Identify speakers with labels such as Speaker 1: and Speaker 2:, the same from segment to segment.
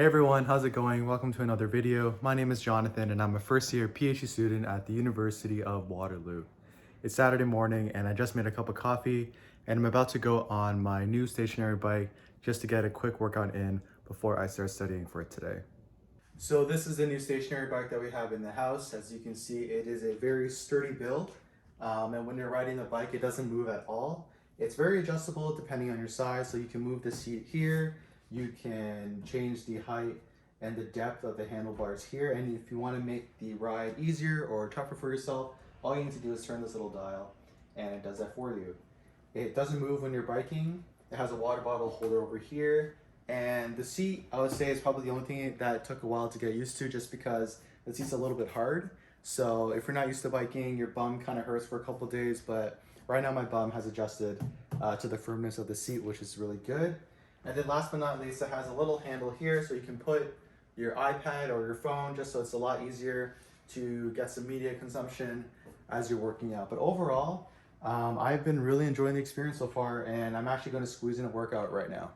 Speaker 1: Hey everyone, how's it going? Welcome to another video. My name is Jonathan and I'm a first year PhD student at the University of Waterloo. It's Saturday morning and I just made a cup of coffee and I'm about to go on my new stationary bike just to get a quick workout in before I start studying for today. So this is the new stationary bike that we have in the house. As you can see, it is a very sturdy build and when you're riding the bike, it doesn't move at all. It's very adjustable depending on your size, so you can move the seat here. You can change the height and the depth of the handlebars here. And if you want to make the ride easier or tougher for yourself, all you need to do is turn this little dial and it does that for you. It doesn't move when you're biking. It has a water bottle holder over here. And the seat, I would say, is probably the only thing that took a while to get used to, just because the seat's a little bit hard. So if you're not used to biking, your bum kind of hurts for a couple days, but right now my bum has adjusted to the firmness of the seat, which is really good. And then last but not least, it has a little handle here so you can put your iPad or your phone, just so it's a lot easier to get some media consumption as you're working out. But overall, I've been really enjoying the experience so far, and I'm actually going to squeeze in a workout right now.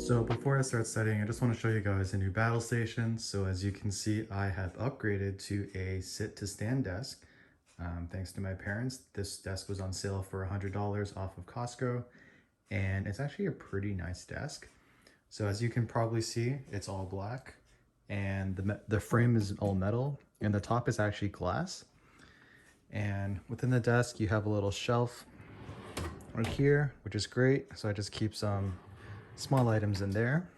Speaker 1: So before I start studying, I just want to show you guys a new battle station. So as you can see, I have upgraded to a sit to stand desk. Thanks to my parents. This desk was on sale for $100 off of Costco, and it's actually a pretty nice desk. So as you can probably see, it's all black, and the frame is all metal, and the top is actually glass. And within the desk, you have a little shelf right here, which is great. So I just keep some small items in there.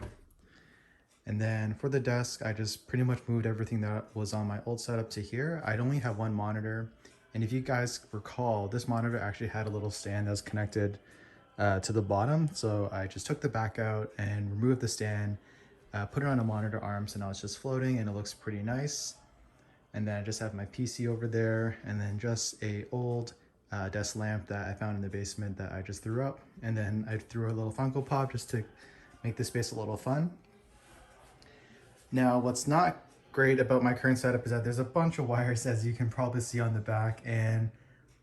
Speaker 1: And then for the desk, I just pretty much moved everything that was on my old setup to here. I'd only have one monitor. And if you guys recall, this monitor actually had a little stand that was connected to the bottom. So I just took the back out and removed the stand, put it on a monitor arm, so now it's just floating and it looks pretty nice. And then I just have my PC over there, and then just a old desk lamp that I found in the basement that I just threw up. And then I threw a little Funko Pop just to make the space a little fun. Now, what's not great about my current setup is that there's a bunch of wires, as you can probably see on the back, and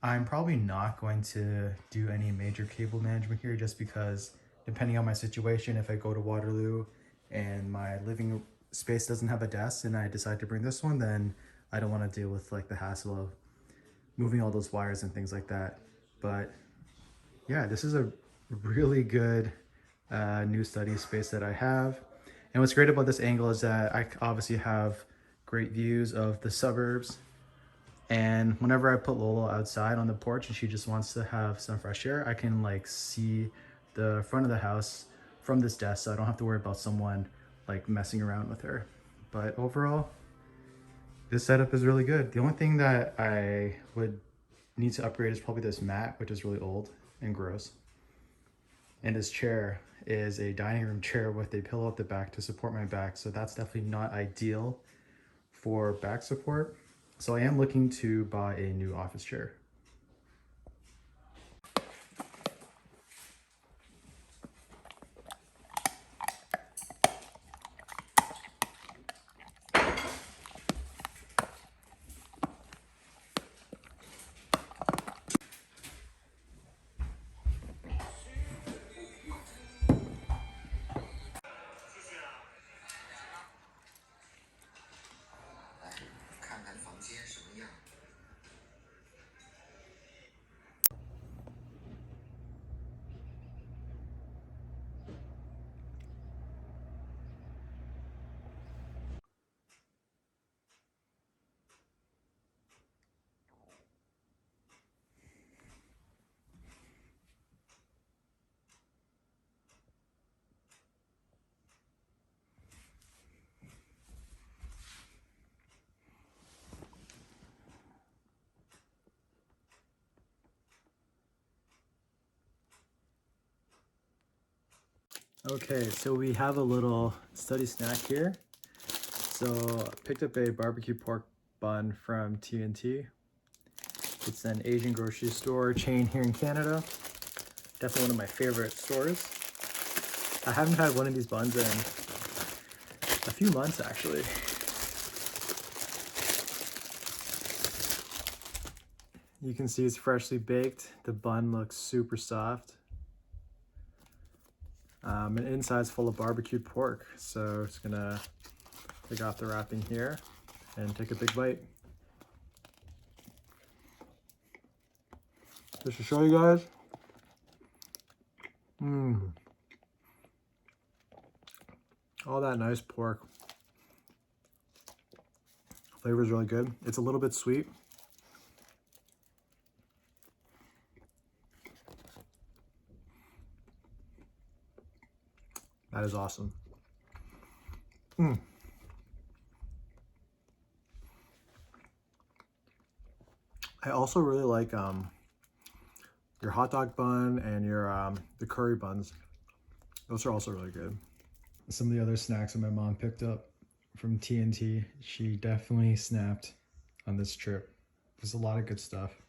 Speaker 1: I'm probably not going to do any major cable management here, just because depending on my situation, if I go to Waterloo and my living space doesn't have a desk and I decide to bring this one, then I don't want to deal with like the hassle of moving all those wires and things like that. But yeah, this is a really good new study space that I have. And what's great about this angle is that I obviously have great views of the suburbs. And whenever I put Lola outside on the porch and she just wants to have some fresh air, I can like see the front of the house from this desk, so I don't have to worry about someone like messing around with her. But overall, this setup is really good. The only thing that I would need to upgrade is probably this mat, which is really old and gross. And this chair is a dining room chair with a pillow at the back to support my back. So that's definitely not ideal for back support. So I am looking to buy a new office chair. Okay, so we have a little study snack here. So I picked up a barbecue pork bun from T&T. It's an Asian grocery store chain here in Canada. Definitely one of my favorite stores. I haven't had one of these buns in a few months actually. You can see it's freshly baked. The bun looks super soft. And inside's full of barbecued pork. So it's gonna take off the wrapping here and take a big bite. Just to show you guys. All that nice pork. Flavor is really good. It's a little bit sweet. That is awesome. I also really like your hot dog bun and your the curry buns. Those are also really good. Some of the other snacks that my mom picked up from T&T, she definitely snapped on this trip. There's a lot of good stuff.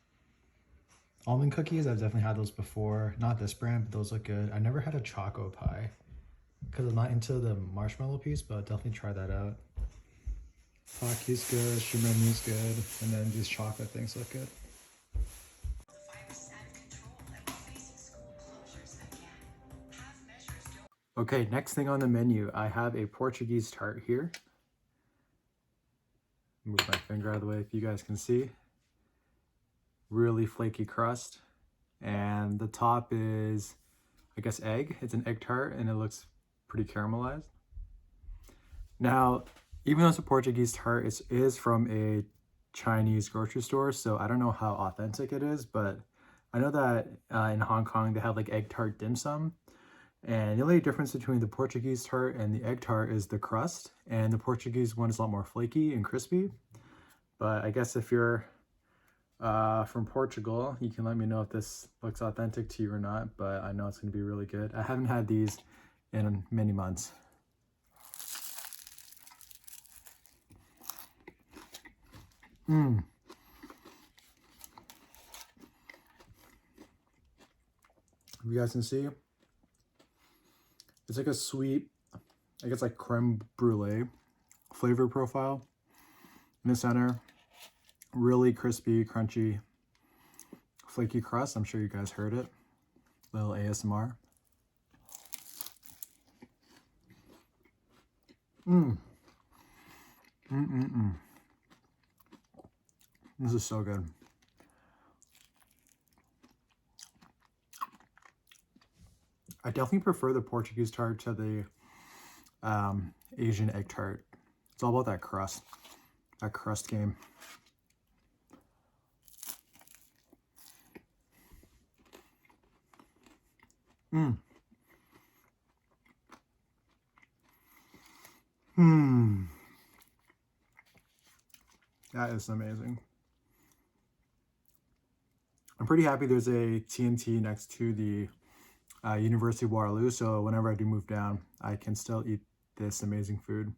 Speaker 1: Almond cookies, I've definitely had those before. Not this brand, but those look good. I never had a choco pie because I'm not into the marshmallow piece, but I'll definitely try that out. Pocky's good, Shumemi's good, and then these chocolate things look good. Okay, next thing on the menu, I have a Portuguese tart here. Move my finger out of the way if you guys can see. Really flaky crust. And the top is, I guess, egg. It's an egg tart and it looks pretty caramelized. Now, even though it's a Portuguese tart, it is from a Chinese grocery store, so I don't know how authentic it is, but I know that in Hong Kong they have like egg tart dim sum. And the only difference between the Portuguese tart and the egg tart is the crust, and the Portuguese one is a lot more flaky and crispy. But I guess if you're from Portugal, you can let me know if this looks authentic to you or not, but I know it's going to be really good. I haven't had these in many months. You guys can see, it's like a sweet, I guess like creme brulee flavor profile in the center. Really crispy, crunchy, flaky crust. I'm sure you guys heard it. Little ASMR. This is so good. I definitely prefer the Portuguese tart to the Asian egg tart. It's all about that crust game. That is amazing. I'm pretty happy there's a T&T next to the University of Waterloo, so whenever I do move down, I can still eat this amazing food.